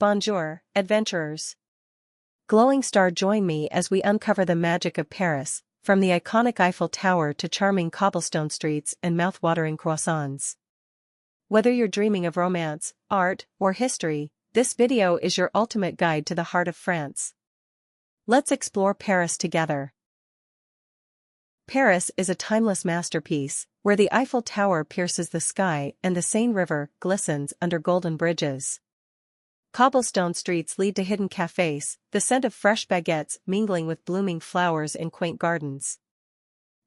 Bonjour, adventurers. Glowing star, join me as we uncover the magic of Paris, from the iconic Eiffel Tower to charming cobblestone streets and mouth-watering croissants. Whether you're dreaming of romance, art, or history, this video is your ultimate guide to the heart of France. Let's explore Paris together. Paris is a timeless masterpiece, where the Eiffel Tower pierces the sky and the Seine River glistens under golden bridges. Cobblestone streets lead to hidden cafes, the scent of fresh baguettes mingling with blooming flowers in quaint gardens.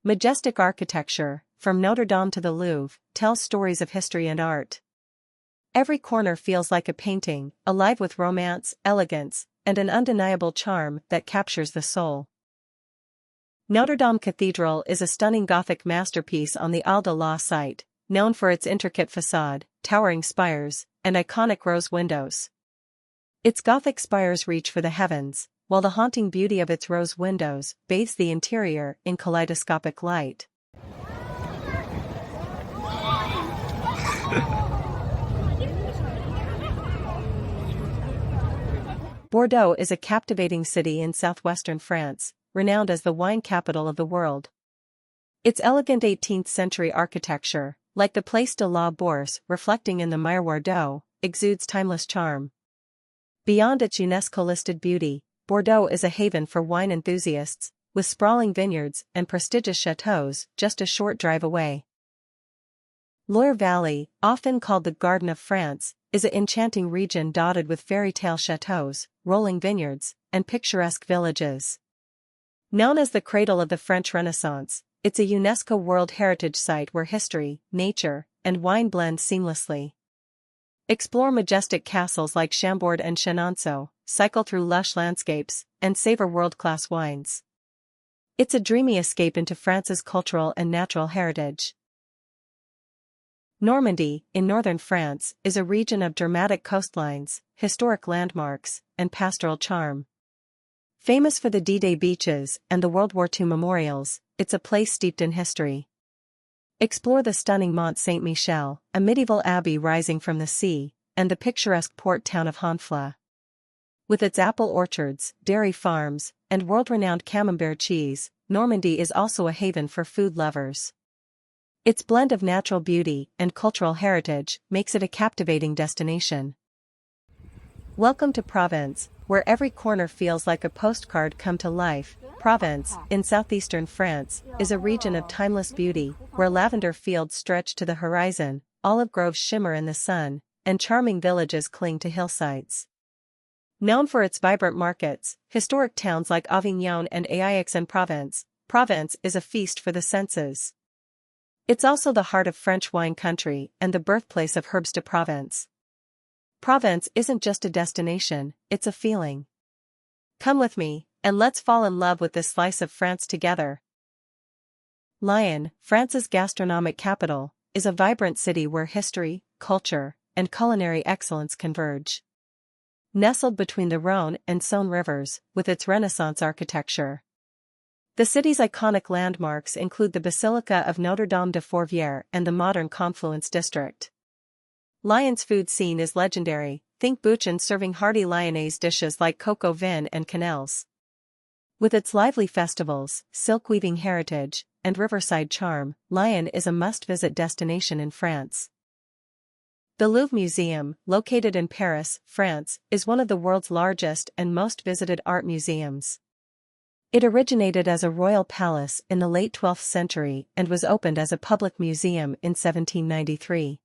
Majestic architecture, from Notre Dame to the Louvre, tells stories of history and art. Every corner feels like a painting, alive with romance, elegance, and an undeniable charm that captures the soul. Notre Dame Cathedral is a stunning Gothic masterpiece on the Ile de la site, known for its intricate facade, towering spires, and iconic rose windows. Its Gothic spires reach for the heavens, while the haunting beauty of its rose windows bathes the interior in kaleidoscopic light. Bordeaux is a captivating city in southwestern France, renowned as the wine capital of the world. Its elegant 18th-century architecture, like the Place de la Bourse reflecting in the miroir d'eau, exudes timeless charm. Beyond its UNESCO-listed beauty, Bordeaux is a haven for wine enthusiasts, with sprawling vineyards and prestigious chateaux just a short drive away. Loire Valley, often called the Garden of France, is an enchanting region dotted with fairy tale chateaux, rolling vineyards, and picturesque villages. Known as the cradle of the French Renaissance, it's a UNESCO World Heritage Site where history, nature, and wine blend seamlessly. Explore majestic castles like Chambord and Chenonceau, cycle through lush landscapes, and savor world-class wines. It's a dreamy escape into France's cultural and natural heritage. Normandy, in northern France, is a region of dramatic coastlines, historic landmarks, and pastoral charm. Famous for the D-Day beaches and the World War II memorials, it's a place steeped in history. Explore the stunning Mont Saint-Michel, a medieval abbey rising from the sea, and the picturesque port town of Honfleur. With its apple orchards, dairy farms, and world-renowned camembert cheese, Normandy is also a haven for food lovers. Its blend of natural beauty and cultural heritage makes it a captivating destination. Welcome to Provence, where every corner feels like a postcard come to life. Provence, in southeastern France, is a region of timeless beauty, where lavender fields stretch to the horizon, olive groves shimmer in the sun, and charming villages cling to hillsides. Known for its vibrant markets, historic towns like Avignon and Aix-en-Provence, Provence is a feast for the senses. It's also the heart of French wine country and the birthplace of Herbes de Provence. Provence isn't just a destination, it's a feeling. Come with me, and let's fall in love with this slice of France together. Lyon, France's gastronomic capital, is a vibrant city where history, culture, and culinary excellence converge. Nestled between the Rhône and Saône rivers, with its Renaissance architecture. The city's iconic landmarks include the Basilica of Notre Dame de Fourvière and the modern Confluence district. Lyon's food scene is legendary, think bouchon serving hearty Lyonnaise dishes like coq au vin and quenelles. With its lively festivals, silk-weaving heritage, and riverside charm, Lyon is a must-visit destination in France. The Louvre Museum, located in Paris, France, is one of the world's largest and most visited art museums. It originated as a royal palace in the late 12th century and was opened as a public museum in 1793.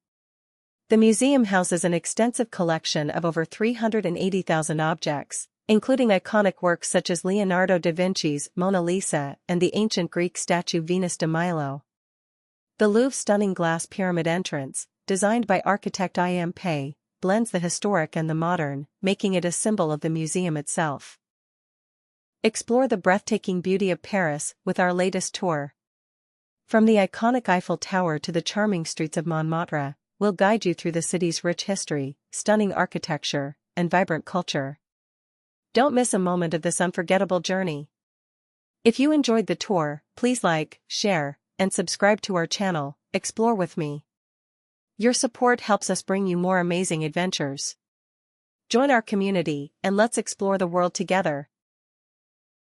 The museum houses an extensive collection of over 380,000 objects, including iconic works such as Leonardo da Vinci's Mona Lisa and the ancient Greek statue Venus de Milo. The Louvre's stunning glass pyramid entrance, designed by architect I.M. Pei, blends the historic and the modern, making it a symbol of the museum itself. Explore the breathtaking beauty of Paris with our latest tour. From the iconic Eiffel Tower to the charming streets of Montmartre, we'll guide you through the city's rich history, stunning architecture, and vibrant culture. Don't miss a moment of this unforgettable journey. If you enjoyed the tour, please like, share, and subscribe to our channel, Explore with Me. Your support helps us bring you more amazing adventures. Join our community and let's explore the world together.